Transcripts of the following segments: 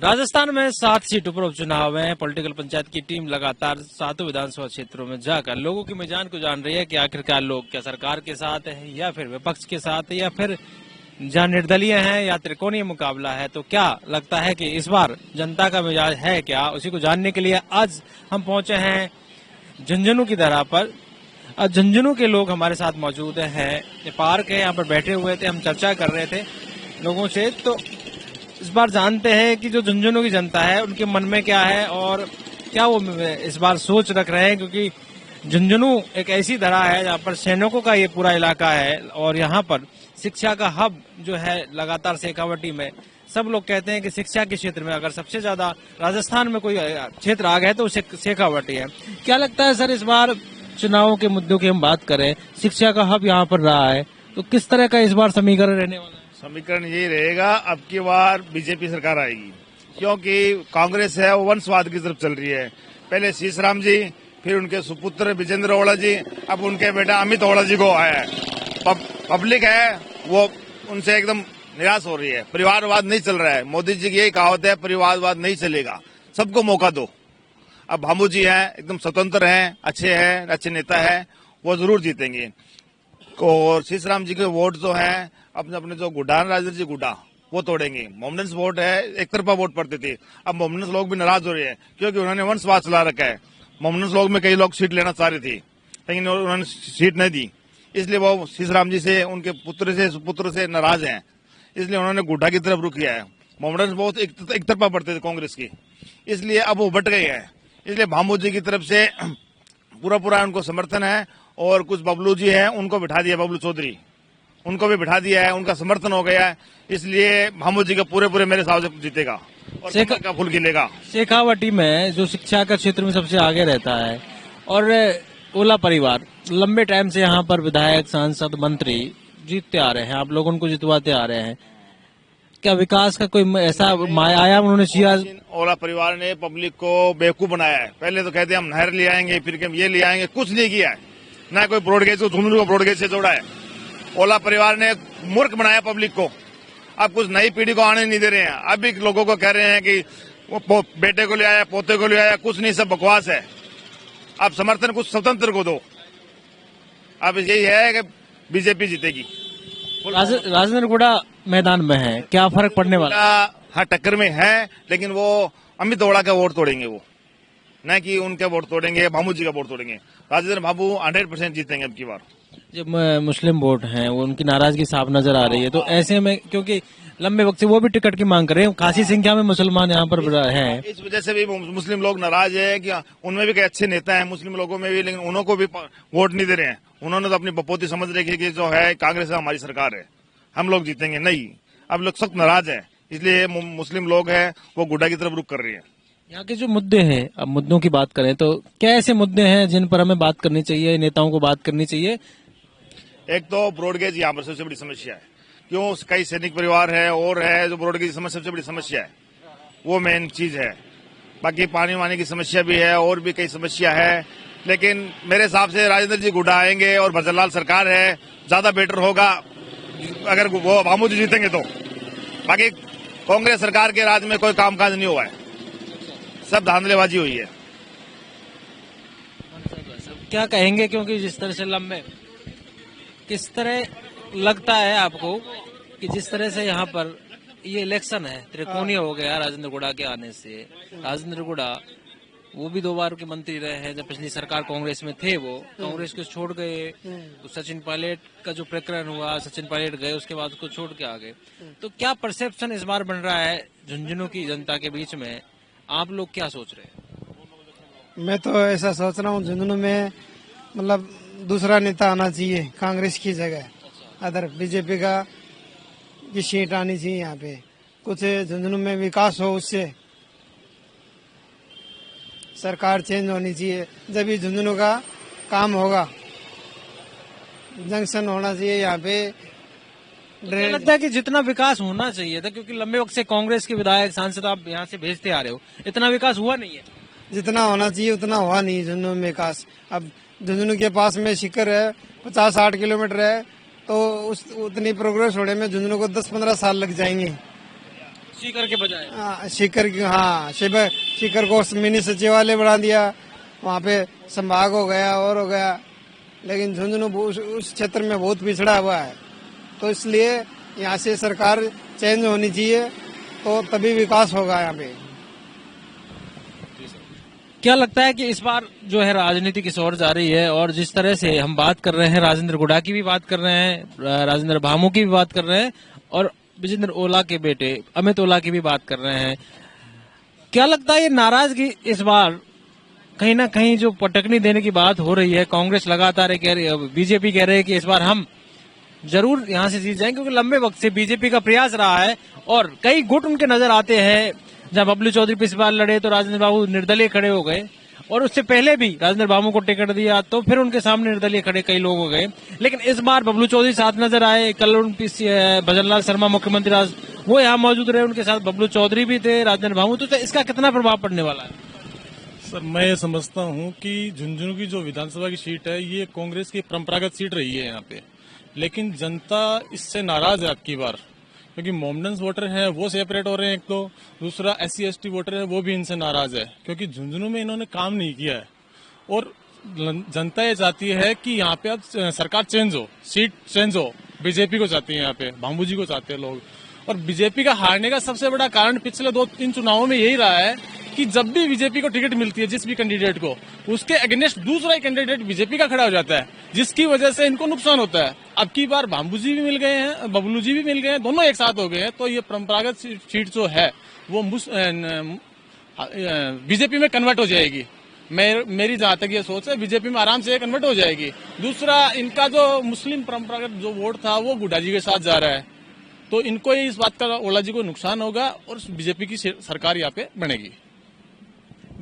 राजस्थान में 7 सीटों पर उपचुनाव है। पॉलिटिकल पंचायत की टीम लगातार 7 विधानसभा क्षेत्रों में जाकर लोगों की मिजान को जान रही है कि आखिरकार लोग क्या सरकार के साथ है या फिर विपक्ष के साथ है या फिर जहां निर्दलीय हैं या त्रिकोणीय मुकाबला है। तो क्या लगता है कि इस बार जनता का मिजाज है क्या, उसी को जानने के लिए आज हम पहुंचे हैं झुंझुनू की धरा पर। आज झुंझुनू के लोग हमारे साथ मौजूद हैं। ये पार्क है, यहाँ पर बैठे हुए थे, हम चर्चा कर रहे थे लोगों से। तो इस बार जानते हैं कि जो झुंझुनू की जनता है उनके मन में क्या है और क्या वो इस बार सोच रख रहे हैं, क्योंकि झुंझुनू एक ऐसी धरा है जहाँ पर सैनिकों का ये पूरा इलाका है और यहाँ पर शिक्षा का हब जो है लगातार शेखावटी में। सब लोग कहते हैं कि शिक्षा के क्षेत्र में अगर सबसे ज्यादा राजस्थान में कोई क्षेत्र आ गया तो उसे शेखावटी है। क्या लगता है सर, इस बार चुनावों के मुद्दों की हम बात करें, शिक्षा का हब यहाँ पर रहा है, तो किस तरह का इस बार समीकरण रहने वाला है? समीकरण यही रहेगा, अब की बार बीजेपी सरकार आएगी, क्योंकि कांग्रेस है वो वंशवाद की तरफ चल रही है। पहले शीशराम जी, फिर उनके सुपुत्र विजेंद्र ओड़ा जी, अब उनके बेटा अमित ओड़ा जी को आया है। पब्लिक है वो उनसे एकदम निराश हो रही है। परिवारवाद नहीं चल रहा है। मोदी जी की यही कहावत है, परिवारवाद नहीं चलेगा, सबको मौका दो। अब भामू जी हैं, एकदम स्वतंत्र हैं, अच्छे नेता है, वो जरूर जीतेंगे। और शीशराम जी के वोट जो हैं अपने अपने जो गुड्डा राजेंद्र जी गुड्डा वो तोड़ेंगे। मोमडन्स वोट है, एक तरफा वोट पड़ते थे, अब मोमडन्स लोग भी नाराज हो रहे हैं क्योंकि उन्होंने वंशवाद चला रखा है। मोमडन्स लोग में कई लोग सीट लेना चाह रहे थे लेकिन उन्होंने सीट नहीं दी, इसलिए वो शीशराम जी से, उनके पुत्र से नाराज हैं, इसलिए उन्होंने गुड्डा की तरफ रुख किया है। मोमडन्स बहुत एक तरफा पड़ते थे कांग्रेस की, इसलिए अब वो बट गए हैं। इसलिए भामू जी की तरफ से पूरा उनको समर्थन है और कुछ बबलू जी हैं उनको बिठा दिया, बबलू चौधरी उनको भी बिठा दिया है, उनका समर्थन हो गया है। इसलिए भामू जी का पूरे मेरे हिसाब से जीतेगा और का फूल खिलेगा। शेखावटी में जो शिक्षा का क्षेत्र में सबसे आगे रहता है और ओला परिवार लंबे टाइम से यहाँ पर विधायक, सांसद, मंत्री जीतते आ रहे हैं, आप लोग उनको जितवाते आ रहे हैं। क्या विकास का कोई ऐसा आयाम उन्होंने किया? ओला परिवार ने पब्लिक को बेवकूफ बनाया है। पहले तो कहते हम नहर ले आएंगे, फिर हम ये ले आएंगे, कुछ नहीं किया है। न कोई ब्रॉडगेज को झुंझुनू को ब्रॉडगेज से जोड़ा है। ओला परिवार ने मूर्ख बनाया पब्लिक को। अब कुछ नई पीढ़ी को आने नहीं दे रहे हैं। अभी लोगों को कह रहे हैं कि वो बेटे को ले आया, पोते को ले आया, कुछ नहीं, सब बकवास है। अब समर्थन कुछ स्वतंत्र को दो। अब यही है कि बीजेपी जीतेगी। राजेंद्र गुड़ा मैदान में है, क्या फर्क पड़ने वाला? हाँ, टक्कर में है, लेकिन वो अमित ओड़ा का वोट तोड़ेंगे, वो न कि उनके वोट तोड़ेंगे, भामू जी का वोट तोड़ेंगे। राजेंद्र बाबू 100% जीतेंगे अब की बार। जब मुस्लिम वोट हैं वो उनकी नाराजगी साफ नजर आ रही है, तो ऐसे में क्योंकि लंबे वक्त से वो भी टिकट की मांग कर रहे हैं, खासी संख्या में मुसलमान यहाँ पर हैं, इस वजह से भी मुस्लिम लोग नाराज है कि उनमें भी कई अच्छे नेता हैं मुस्लिम लोगों में भी, लेकिन उनको भी वोट नहीं दे रहे हैं। उन्होंने तो अपनी बपोती समझ रखी कि जो है कांग्रेस हमारी सरकार है, हम लोग जीतेंगे। नहीं, अब लोग सख्त नाराज है, इसलिए मुस्लिम लोग हैं वो गुड्डा की तरफ रुख कर रही है। यहाँ के जो मुद्दे हैं, अब मुद्दों की बात करें तो क्या ऐसे मुद्दे हैं जिन पर हमें बात करनी चाहिए, नेताओं को बात करनी चाहिए? एक तो ब्रॉडगेज यहाँ पर सबसे बड़ी समस्या है। क्यों, कई सैनिक परिवार है और है जो ब्रॉडगेज की सबसे बड़ी समस्या है, वो मेन चीज है। बाकी पानी वानी की समस्या भी है और भी कई समस्या है, लेकिन मेरे हिसाब से राजेंद्र जी गुड्डा आएंगे और भजनलाल सरकार है, ज्यादा बेटर होगा अगर वो भामू जी जीतेंगे तो। बाकी कांग्रेस सरकार के राज में कोई कामकाज नहीं हुआ है, सब धांधलेबाजी हुई है। क्या कहेंगे, क्योंकि जिस तरह से लंबे, किस तरह लगता है आपको कि जिस तरह से यहाँ पर ये इलेक्शन है त्रिकोणीय हो गया राजेंद्र गुड़ा के आने से? राजेंद्र गुड़ा वो भी 2 बार के मंत्री रहे हैं, जब पिछली सरकार कांग्रेस में थे वो कांग्रेस को छोड़ गए। तो सचिन पायलट का जो प्रकरण हुआ, सचिन पायलट गए, उसके बाद उसको छोड़ के आ गए। तो क्या परसेप्शन इस बार बन रहा है झुंझुनू की जनता के बीच में? आप लोग क्या सोच रहे हैं? मैं तो ऐसा सोच रहा हूँ, झुंझुनू में मतलब दूसरा नेता आना चाहिए कांग्रेस की जगह, अदर बीजेपी का की सीट आनी चाहिए। यहाँ पे कुछ झुंझुनू में विकास हो, उससे सरकार चेंज होनी चाहिए, जब भी झुंझुनू का काम होगा। जंक्शन होना चाहिए यहाँ पे। मुझे लगता है कि जितना विकास होना चाहिए था, क्योंकि लंबे वक्त से कांग्रेस के विधायक, सांसद आप यहाँ से भेजते आ रहे हो, इतना विकास हुआ नहीं है। जितना होना चाहिए उतना हुआ नहीं झुंझुनू में विकास। अब झुंझुनू के पास में शिखर है, 50-60 किलोमीटर है, तो उतनी प्रोग्रेस होने में झुंझुनू को 10-15 साल लग जाएंगे। सीकर के बजाय सीकर को मिनी सचिवालय बना दिया, वहाँ पे संभाग हो गया और हो गया, लेकिन झुंझुनू उस क्षेत्र में बहुत पिछड़ा हुआ है। तो इसलिए यहाँ से सरकार चेंज होनी चाहिए, तो तभी विकास होगा यहाँ पे। क्या लगता है कि इस बार जो है राजनीति किस ओर जा रही है, और जिस तरह से हम बात कर रहे हैं, राजेंद्र गुडा की भी बात कर रहे हैं, राजेंद्र भामू की भी बात कर रहे हैं, और विजेंद्र ओला के बेटे अमित ओला की भी बात कर रहे हैं, क्या लगता है ये नाराजगी इस बार कहीं ना कहीं जो पटकनी देने की बात हो रही है, कांग्रेस लगातार कह रही है, बीजेपी कह रही है कि इस बार हम जरूर यहाँ से जीत जाएंगे, क्योंकि लंबे वक्त से बीजेपी का प्रयास रहा है और कई गुट उनके नजर आते हैं। जब बबलू चौधरी पिछली बार लड़े तो राजेंद्र बाबू निर्दलीय खड़े हो गए, और उससे पहले भी राजेंद्र बाबू को टिकट दिया तो फिर उनके सामने निर्दलीय खड़े कई लोग हो गए। लेकिन इस बार बबलू चौधरी साथ नजर आए, कल भजनलाल शर्मा मुख्यमंत्री राज वो यहाँ मौजूद रहे, उनके साथ बबलू चौधरी भी थे, राजेंद्र बाबू, तो इसका कितना प्रभाव पड़ने वाला है? सर, मैं ये समझता हूँ कि झुंझुनू की जो विधानसभा की सीट है ये कांग्रेस की परंपरागत सीट रही है यहाँ पे, लेकिन जनता इससे नाराज है अब की बार, क्योंकि मोमडन्स वोटर हैं वो सेपरेट हो रहे हैं, एक तो दूसरा SC ST वोटर है वो भी इनसे नाराज है, क्योंकि झुंझुनू में इन्होंने काम नहीं किया है। और जनता ये चाहती है कि यहाँ पे अब सरकार चेंज हो, सीट चेंज हो, बीजेपी को चाहती है, यहाँ पे भामू जी को चाहते हैं लोग। और बीजेपी का हारने का सबसे बड़ा कारण पिछले 2-3 चुनावों में यही रहा है कि जब भी बीजेपी को टिकट मिलती है जिस भी कैंडिडेट को, उसके अगेंस्ट दूसरा ही कैंडिडेट बीजेपी का खड़ा हो जाता है, जिसकी वजह से इनको नुकसान होता है। अब की बार भामू जी भी मिल गए हैं, बबलू जी भी मिल गए हैं, दोनों एक साथ हो गए हैं, तो ये परंपरागत सीट जो है वो बीजेपी में कन्वर्ट हो जाएगी। मेरी जहां तक ये सोच है, बीजेपी में आराम से कन्वर्ट हो जाएगी। दूसरा, इनका जो मुस्लिम परंपरागत जो वोट था वो गुड्डा जी के साथ जा रहा है, तो इनको इस बात का ओला जी को नुकसान होगा और बीजेपी की सरकार यहाँ पे बनेगी।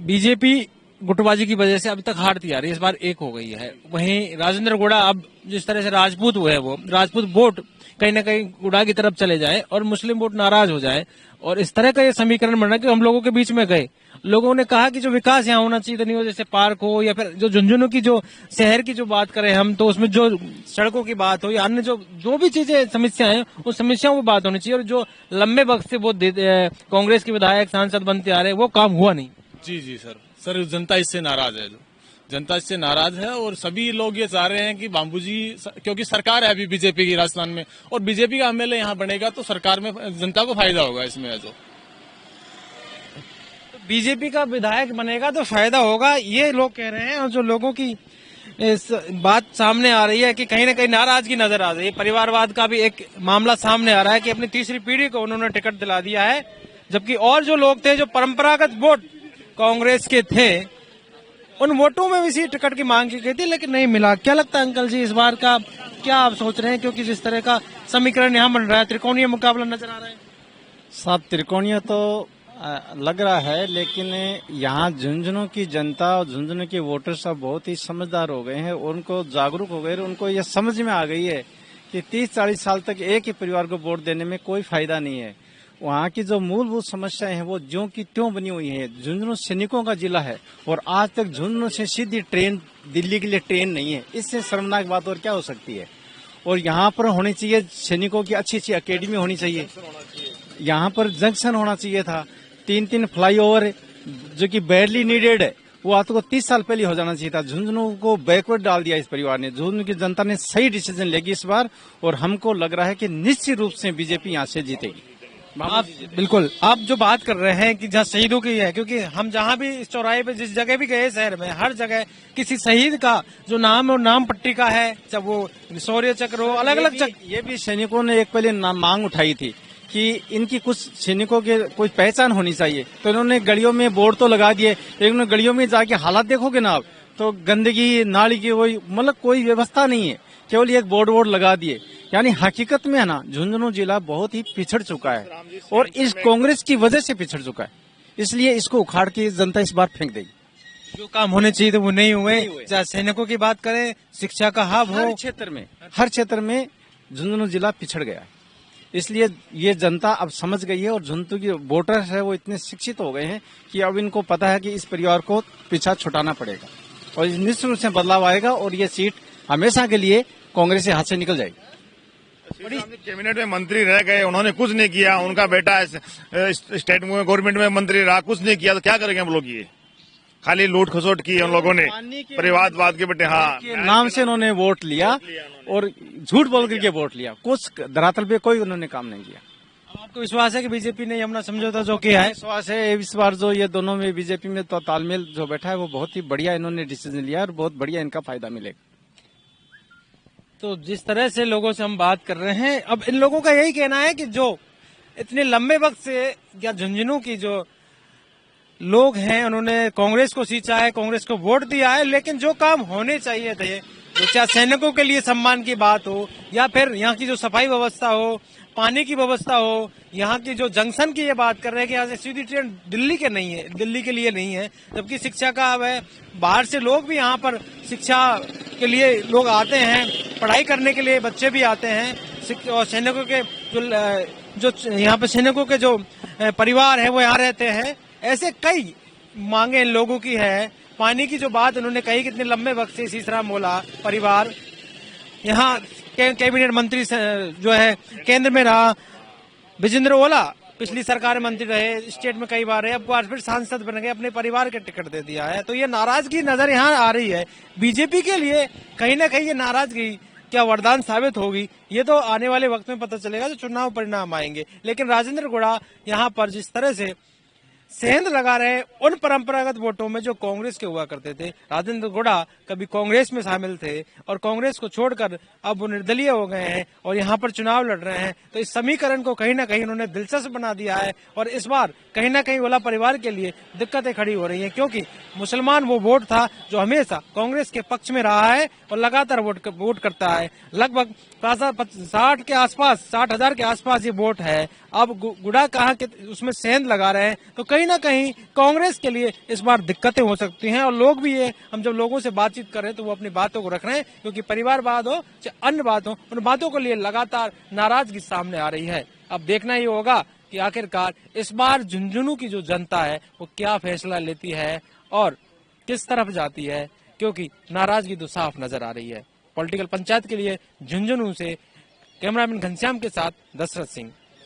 बीजेपी गुटबाजी की वजह से अभी तक हारती आ रही है, इस बार एक हो गई है। वहीं राजेंद्र गुडा, अब जिस तरह से राजपूत हुए वो राजपूत वोट कहीं ना कहीं गुडा की तरफ चले जाए और मुस्लिम वोट नाराज हो जाए, और इस तरह का ये समीकरण बन रहा है कि हम लोगों के बीच में गए, लोगों ने कहा कि जो विकास यहाँ होना चाहिए, नहीं हो, जैसे पार्क हो या फिर जो झुंझुनू की जो शहर की जो बात करें हम, तो उसमें जो सड़कों की बात हो या अन्य जो भी चीजें समस्याएं हैं, उस समस्याओं की बात होनी चाहिए। और जो लंबे वक्त से वो कांग्रेस के विधायक सांसद बनते आ रहे, वो काम हुआ नहीं। जी सर, जनता इससे नाराज है, जनता इससे नाराज है, और सभी लोग ये चाह रहे हैं कि बाबू जी, क्योंकि सरकार है अभी बीजेपी की राजस्थान में, और बीजेपी का MLA यहाँ बनेगा तो सरकार में जनता को फायदा होगा इसमें। जो बीजेपी का विधायक बनेगा तो फायदा होगा, ये लोग कह रहे हैं। और जो लोगों की इस बात सामने आ रही है कि कहीं ना कहीं नाराजगी नजर आ रही है, परिवारवाद का भी एक मामला सामने आ रहा है कि अपनी तीसरी पीढ़ी को उन्होंने टिकट दिला दिया है, जबकि और जो लोग थे जो परंपरागत वोट कांग्रेस के थे, उन वोटों में भी इसी टिकट की मांग की गई थी, लेकिन नहीं मिला। क्या लगता है अंकल जी, इस बार का क्या आप सोच रहे हैं, क्योंकि जिस तरह का समीकरण यहाँ बन रहा है, त्रिकोणीय मुकाबला नजर आ रहा है? साहब, त्रिकोणीय तो लग रहा है, लेकिन यहाँ झुंझुनू की जनता और झुंझुनू के वोटर सब बहुत ही समझदार हो गए हैं, उनको जागरूक हो गए, उनको ये समझ में आ गई है कि 30-40 साल तक एक ही परिवार को वोट देने में कोई फायदा नहीं है। वहाँ की जो मूलभूत समस्याएं हैं वो ज्यों की त्यों बनी हुई है। झुंझुनू सैनिकों का जिला है और आज तक झुंझुनू से सीधी ट्रेन दिल्ली के लिए ट्रेन नहीं है, इससे शर्मनाक बात और क्या हो सकती है। और यहाँ पर होनी चाहिए सैनिकों की अच्छी अकेडमी होनी चाहिए, यहाँ पर जंक्शन होना चाहिए था, 3 फ्लाईओवर जो कि बैडली नीडेड है, वो आज को 30 साल पहले हो जाना चाहिए था। झुंझुनू को बैकवर्ड डाल दिया इस परिवार ने। झुंझुनू की जनता ने सही डिसीजन लेगी इस बार, और हमको लग रहा है कि निश्चित रूप से बीजेपी यहाँ से जीतेगी। आप बिल्कुल, आप जो बात कर रहे हैं कि जहाँ शहीदों की है, क्योंकि हम जहाँ भी इस चौराहे पे जिस जगह भी गए शहर में, हर जगह किसी शहीद का जो नाम और नाम पट्टी का है, चाहे वो शौर्य चक्र हो, अलग अलग चक्र। ये भी सैनिकों ने एक पहले मांग उठाई थी कि इनकी कुछ सैनिकों के कोई पहचान होनी चाहिए, तो इन्होंने गलियों में बोर्ड तो लगा दिए, लेकिन गलियों में जाके हालात देखोगे ना आप, तो गंदगी नाली की मतलब कोई व्यवस्था नहीं है, केवल एक बोर्ड लगा दिए। यानी हकीकत में है ना, झुंझुनू जिला बहुत ही पिछड़ चुका है और इस कांग्रेस की वजह से पिछड़ चुका है, इसलिए इसको उखाड़ के जनता इस बार फेंक देगी। जो काम होने चाहिए थे वो नहीं हुए। चाहे सैनिकों की बात करें, शिक्षा का हब हो, हर क्षेत्र में झुंझुनू जिला पिछड़ गया है, इसलिए ये जनता अब समझ गई है। और झुंझुनू की वोटर्स है वो इतने शिक्षित हो गए हैं कि अब इनको पता है कि इस परिवार को पीछा छुटाना पड़ेगा और निश्चित रूप से बदलाव आएगा और ये सीट हमेशा के लिए कांग्रेस के हाथ से निकल जाएगी। कैबिनेट में मंत्री रह गए, उन्होंने कुछ नहीं किया। उनका बेटा स्टेट गवर्नमेंट में मंत्री रहा, कुछ नहीं किया, तो क्या करेंगे हम लोग? ये खाली लूट खसोट की उन लोगों ने, परिवारवाद के बेटे। हाँ, के नाम से उन्होंने वोट लिया और झूठ बोल करके वोट लिया, कुछ धरातल पे कोई उन्होंने काम नहीं किया। आपको विश्वास है कि बीजेपी ने यमुना समझौता जो किया है? विश्वास है इस बार जो ये दोनों में बीजेपी में तो तालमेल जो बैठा है वो बहुत ही बढ़िया इन्होंने डिसीजन लिया और बहुत बढ़िया इनका फायदा मिलेगा। तो जिस तरह से लोगों से हम बात कर रहे हैं, अब इन लोगों का यही कहना है कि जो इतने लंबे वक्त से या झुंझुनू की जो लोग हैं उन्होंने कांग्रेस को सींचा है, कांग्रेस को वोट दिया है, लेकिन जो काम होने चाहिए थे, तो चाहे सैनिकों के लिए सम्मान की बात हो या फिर यहाँ की जो सफाई व्यवस्था हो, पानी की व्यवस्था हो, यहाँ की जो जंक्शन की ये बात कर रहे हैं कि यहाँ से सीधी ट्रेन दिल्ली के लिए नहीं है, जबकि शिक्षा का अब है, बाहर से लोग भी यहाँ पर शिक्षा के लिए लोग आते हैं, पढ़ाई करने के लिए बच्चे भी आते हैं, और सैनिकों के जो यहाँ पे सैनिकों के जो परिवार है वो यहाँ रहते हैं। ऐसे कई मांगे इन लोगों की है। पानी की जो बात उन्होंने कही, कितने लंबे वक्त से सीसराम मोला परिवार यहाँ कैबिनेट मंत्री जो है केंद्र में रहा, विजेंद्र ओला पिछली सरकार में मंत्री रहे, स्टेट में कई बार रहे, अब बार फिर सांसद बन गए, अपने परिवार के टिकट दे दिया है। तो ये नाराजगी नजर यहाँ आ रही है बीजेपी के लिए। कहीं ना कहीं ये नाराजगी क्या वरदान साबित होगी, ये तो आने वाले वक्त में पता चलेगा, जो चुनाव परिणाम आएंगे। लेकिन राजेंद्र गुड़ा यहाँ पर जिस तरह से सेंध लगा रहे उन परंपरागत वोटों में जो कांग्रेस के हुआ करते थे। राजेंद्र गुड़ा कभी कांग्रेस में शामिल थे और कांग्रेस को छोड़कर अब वो निर्दलीय हो गए हैं और यहाँ पर चुनाव लड़ रहे हैं। तो इस समीकरण को कहीं ना कहीं उन्होंने दिलचस्प बना दिया है और इस बार कहीं ना कहीं ओला परिवार के लिए दिक्कतें खड़ी हो रही हैं, क्योंकि मुसलमान वो वोट था जो हमेशा कांग्रेस के पक्ष में रहा है और लगातार वोट करता है। लगभग 60,000 के आसपास ये वोट है। अब गुड़ा कहाँ के उसमें सेंध लगा रहे हैं, तो कहीं ना कहीं कांग्रेस के लिए इस बार दिक्कतें हो सकती हैं। और लोग भी ये, हम जब लोगों से बातचीत कर रहे हैं तो वो अपनी बातों को रख रहे हैं, क्योंकि परिवारवाद हो चाहे अन्य बात हो, उन बातों को लिए लगातार नाराजगी सामने आ रही है। अब देखना ही होगा कि आखिरकार इस बार झुंझुनू की जो जनता है वो क्या फैसला लेती है और किस तरफ जाती है, क्योंकि नाराजगी तो साफ नजर आ रही है। पॉलिटिकल पंचायत के लिए झुंझुनू से कैमरामैन घनश्याम के साथ दशरथ सिंह।